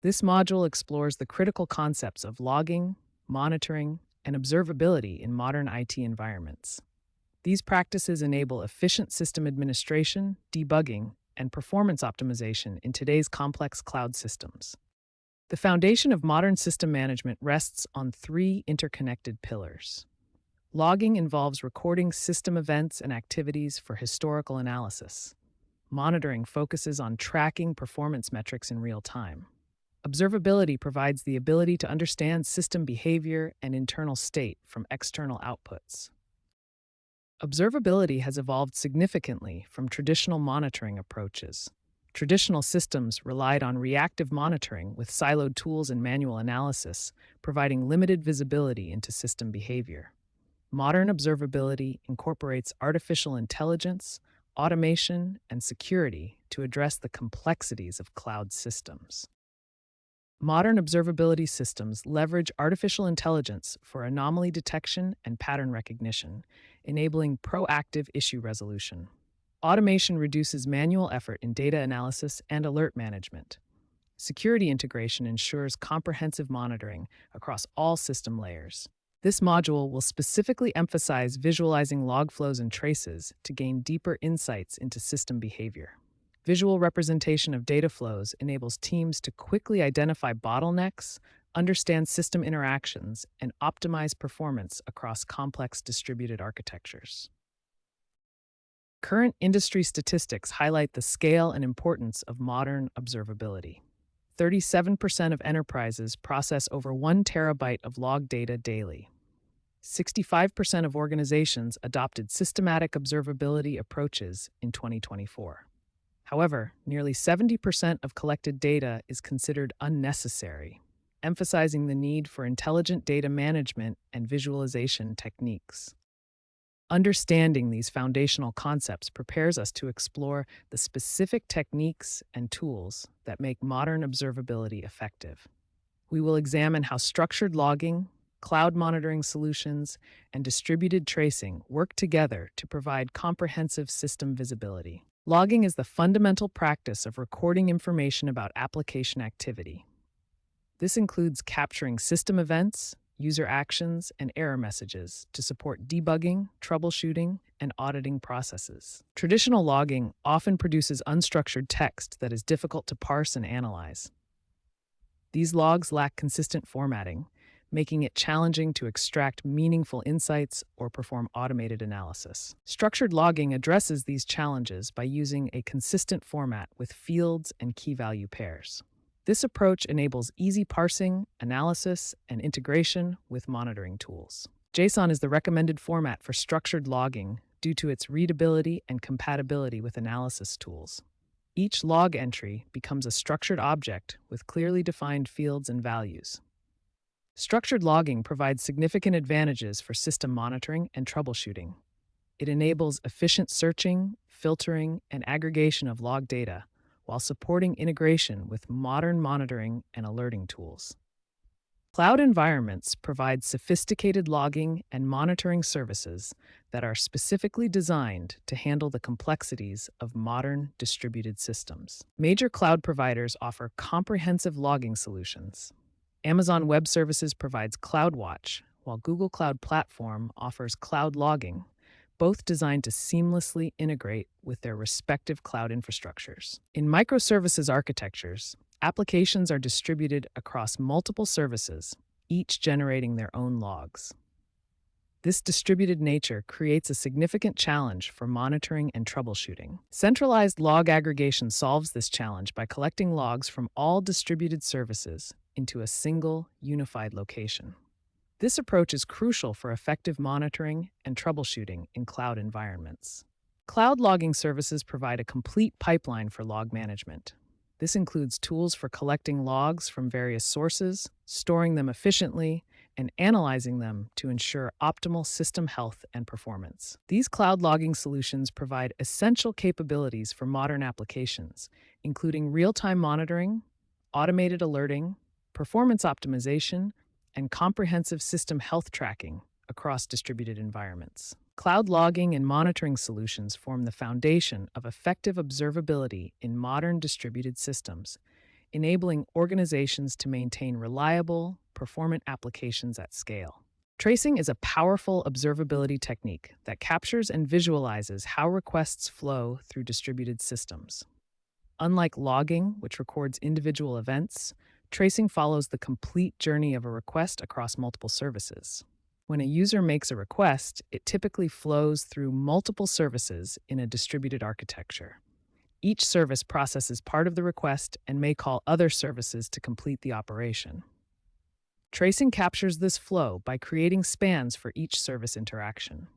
This module explores the critical concepts of logging, monitoring, and observability in modern IT environments. These practices enable efficient system administration, debugging, and performance optimization in today's complex cloud systems. The foundation of modern system management rests on three interconnected pillars. Logging involves recording system events and activities for historical analysis. Monitoring focuses on tracking performance metrics in real time. Observability provides the ability to understand system behavior and internal state from external outputs. Observability has evolved significantly from traditional monitoring approaches. Traditional systems relied on reactive monitoring with siloed tools and manual analysis, providing limited visibility into system behavior. Modern observability incorporates artificial intelligence, automation, and security to address the complexities of cloud systems. Modern observability systems leverage artificial intelligence for anomaly detection and pattern recognition, enabling proactive issue resolution. Automation reduces manual effort in data analysis and alert management. Security integration ensures comprehensive monitoring across all system layers. This module will specifically emphasize visualizing log flows and traces to gain deeper insights into system behavior. Visual representation of data flows enables teams to quickly identify bottlenecks, understand system interactions, and optimize performance across complex distributed architectures. Current industry statistics highlight the scale and importance of modern observability. 37% of enterprises process over 1 terabyte of log data daily. 65% of organizations adopted systematic observability approaches in 2024. However, nearly 70% of collected data is considered unnecessary, emphasizing the need for intelligent data management and visualization techniques. Understanding these foundational concepts prepares us to explore the specific techniques and tools that make modern observability effective. We will examine how structured logging, cloud monitoring solutions, and distributed tracing work together to provide comprehensive system visibility. Logging is the fundamental practice of recording information about application activity. This includes capturing system events, user actions, and error messages to support debugging, troubleshooting, and auditing processes. Traditional logging often produces unstructured text that is difficult to parse and analyze. These logs lack consistent formatting, making it challenging to extract meaningful insights or perform automated analysis. Structured logging addresses these challenges by using a consistent format with fields and key value pairs. This approach enables easy parsing, analysis, and integration with monitoring tools. JSON is the recommended format for structured logging due to its readability and compatibility with analysis tools. Each log entry becomes a structured object with clearly defined fields and values. Structured logging provides significant advantages for system monitoring and troubleshooting. It enables efficient searching, filtering, and aggregation of log data, while supporting integration with modern monitoring and alerting tools. Cloud environments provide sophisticated logging and monitoring services that are specifically designed to handle the complexities of modern distributed systems. Major cloud providers offer comprehensive logging solutions. Amazon Web Services provides CloudWatch, while Google Cloud Platform offers cloud logging, both designed to seamlessly integrate with their respective cloud infrastructures. In microservices architectures, applications are distributed across multiple services, each generating their own logs. This distributed nature creates a significant challenge for monitoring and troubleshooting. Centralized log aggregation solves this challenge by collecting logs from all distributed services into a single, unified location. This approach is crucial for effective monitoring and troubleshooting in cloud environments. Cloud logging services provide a complete pipeline for log management. This includes tools for collecting logs from various sources, storing them efficiently, and analyzing them to ensure optimal system health and performance. These cloud logging solutions provide essential capabilities for modern applications, including real-time monitoring, automated alerting, performance optimization, and comprehensive system health tracking across distributed environments. Cloud logging and monitoring solutions form the foundation of effective observability in modern distributed systems, enabling organizations to maintain reliable, performant applications at scale. Tracing is a powerful observability technique that captures and visualizes how requests flow through distributed systems. Unlike logging, which records individual events, tracing follows the complete journey of a request across multiple services. When a user makes a request, it typically flows through multiple services in a distributed architecture. Each service processes part of the request and may call other services to complete the operation. Tracing captures this flow by creating spans for each service interaction.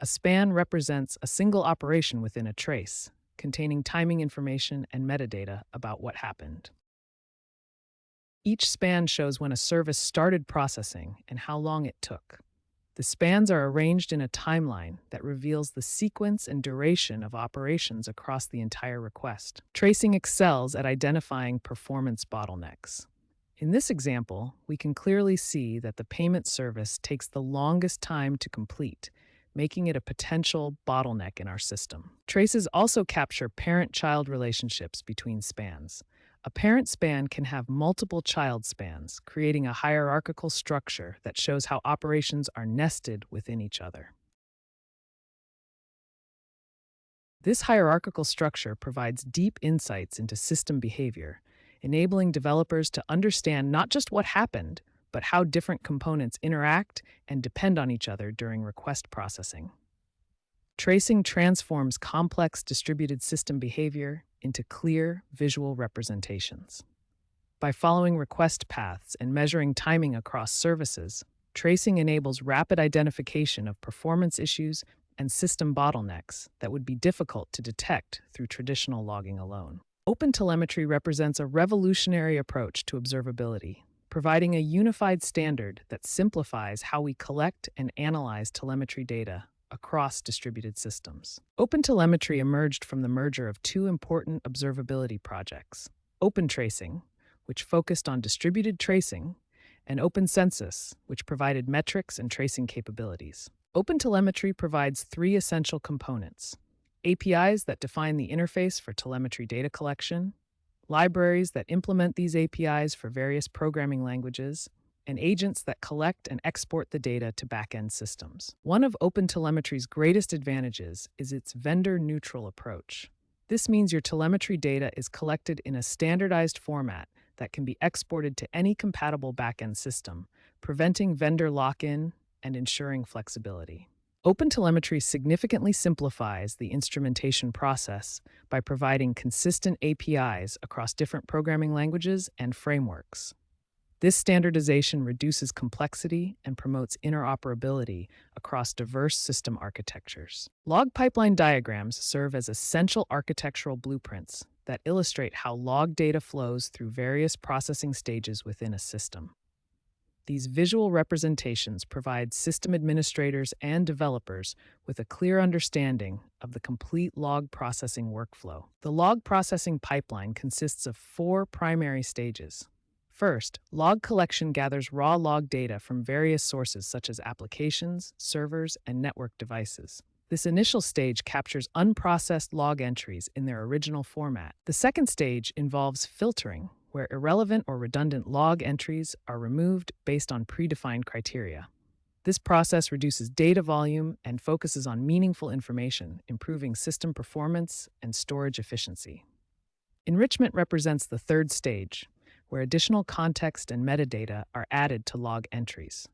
A span represents a single operation within a trace, containing timing information and metadata about what happened. Each span shows when a service started processing and how long it took. The spans are arranged in a timeline that reveals the sequence and duration of operations across the entire request. Tracing excels at identifying performance bottlenecks. In this example, we can clearly see that the payment service takes the longest time to complete, making it a potential bottleneck in our system. Traces also capture parent-child relationships between spans. A parent span can have multiple child spans, creating a hierarchical structure that shows how operations are nested within each other. This hierarchical structure provides deep insights into system behavior, enabling developers to understand not just what happened, but how different components interact and depend on each other during request processing. Tracing transforms complex distributed system behavior into clear visual representations. By following request paths and measuring timing across services, tracing enables rapid identification of performance issues and system bottlenecks that would be difficult to detect through traditional logging alone. OpenTelemetry represents a revolutionary approach to observability, providing a unified standard that simplifies how we collect and analyze telemetry data across distributed systems. OpenTelemetry emerged from the merger of two important observability projects, OpenTracing, which focused on distributed tracing, and OpenCensus, which provided metrics and tracing capabilities. OpenTelemetry provides three essential components: APIs that define the interface for telemetry data collection, libraries that implement these APIs for various programming languages, and agents that collect and export the data to back-end systems. One of OpenTelemetry's greatest advantages is its vendor-neutral approach. This means your telemetry data is collected in a standardized format that can be exported to any compatible back-end system, preventing vendor lock-in and ensuring flexibility. OpenTelemetry significantly simplifies the instrumentation process by providing consistent APIs across different programming languages and frameworks. This standardization reduces complexity and promotes interoperability across diverse system architectures. Log pipeline diagrams serve as essential architectural blueprints that illustrate how log data flows through various processing stages within a system. These visual representations provide system administrators and developers with a clear understanding of the complete log processing workflow. The log processing pipeline consists of four primary stages. First, log collection gathers raw log data from various sources such as applications, servers, and network devices. This initial stage captures unprocessed log entries in their original format. The second stage involves filtering, where irrelevant or redundant log entries are removed based on predefined criteria. This process reduces data volume and focuses on meaningful information, improving system performance and storage efficiency. Enrichment represents the third stage, where additional context and metadata are added to log entries.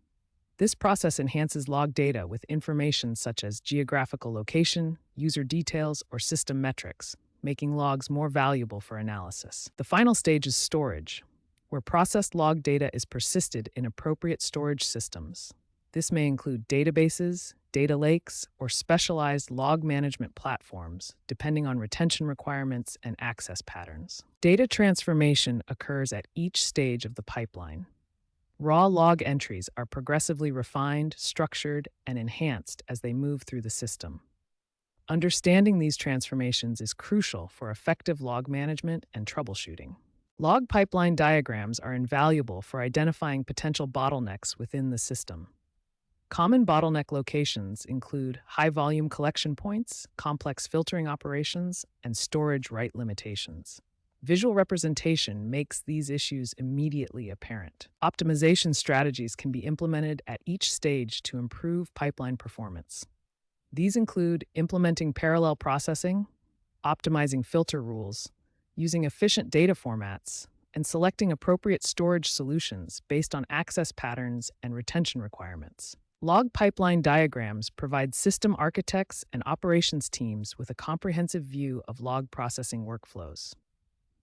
This process enhances log data with information such as geographical location, user details, or system metrics, making logs more valuable for analysis. The final stage is storage, where processed log data is persisted in appropriate storage systems. This may include databases, data lakes, or specialized log management platforms, depending on retention requirements and access patterns. Data transformation occurs at each stage of the pipeline. Raw log entries are progressively refined, structured, and enhanced as they move through the system. Understanding these transformations is crucial for effective log management and troubleshooting. Log pipeline diagrams are invaluable for identifying potential bottlenecks within the system. Common bottleneck locations include high-volume collection points, complex filtering operations, and storage write limitations. Visual representation makes these issues immediately apparent. Optimization strategies can be implemented at each stage to improve pipeline performance. These include implementing parallel processing, optimizing filter rules, using efficient data formats, and selecting appropriate storage solutions based on access patterns and retention requirements. Log pipeline diagrams provide system architects and operations teams with a comprehensive view of log processing workflows.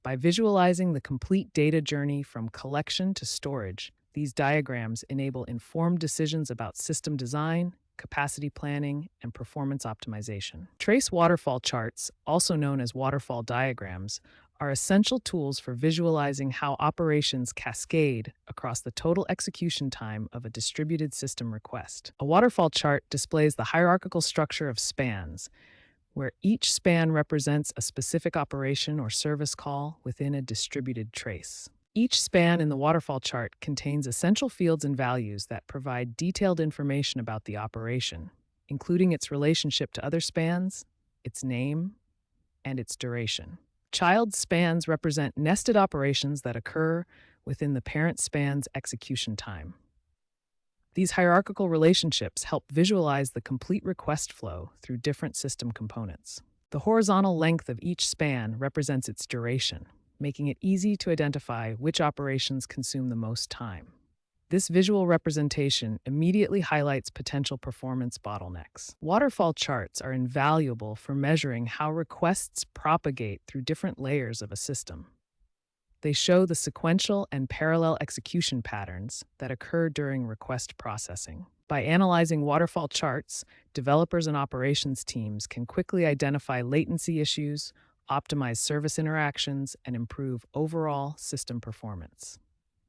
By visualizing the complete data journey from collection to storage, these diagrams enable informed decisions about system design, capacity planning, and performance optimization. Trace waterfall charts, also known as waterfall diagrams, are essential tools for visualizing how operations cascade across the total execution time of a distributed system request. A waterfall chart displays the hierarchical structure of spans, where each span represents a specific operation or service call within a distributed trace. Each span in the waterfall chart contains essential fields and values that provide detailed information about the operation, including its relationship to other spans, its name, and its duration. Child spans represent nested operations that occur within the parent span's execution time. These hierarchical relationships help visualize the complete request flow through different system components. The horizontal length of each span represents its duration, making it easy to identify which operations consume the most time. This visual representation immediately highlights potential performance bottlenecks. Waterfall charts are invaluable for measuring how requests propagate through different layers of a system. They show the sequential and parallel execution patterns that occur during request processing. By analyzing waterfall charts, developers and operations teams can quickly identify latency issues, optimize service interactions, and improve overall system performance.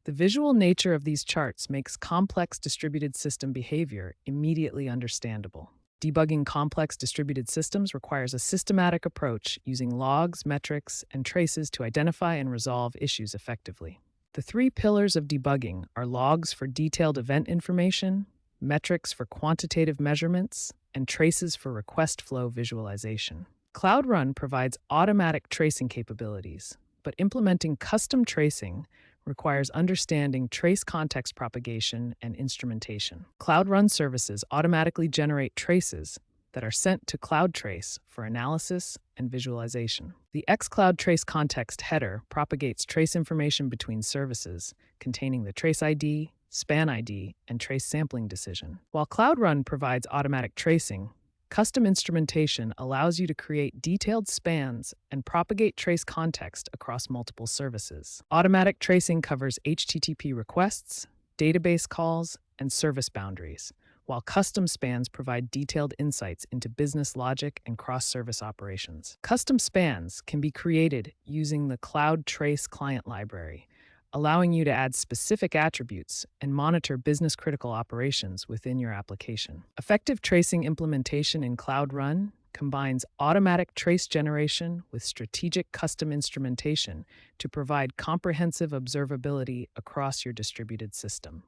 The visual nature of these charts makes complex distributed system behavior immediately understandable. Debugging complex distributed systems requires a systematic approach using logs, metrics, and traces to identify and resolve issues effectively. The three pillars of debugging are logs for detailed event information, metrics for quantitative measurements, and traces for request flow visualization. CloudRun provides automatic tracing capabilities, but implementing custom tracing requires understanding trace context propagation and instrumentation. CloudRun services automatically generate traces that are sent to CloudTrace for analysis and visualization. The xCloud Trace Context header propagates trace information between services containing the trace ID, span ID, and trace sampling decision. While CloudRun provides automatic tracing, custom instrumentation allows you to create detailed spans and propagate trace context across multiple services. Automatic tracing covers HTTP requests, database calls, and service boundaries, while custom spans provide detailed insights into business logic and cross-service operations. Custom spans can be created using the CloudTrace client library, allowing you to add specific attributes and monitor business-critical operations within your application. Effective tracing implementation in CloudRun combines automatic trace generation with strategic custom instrumentation to provide comprehensive observability across your distributed system.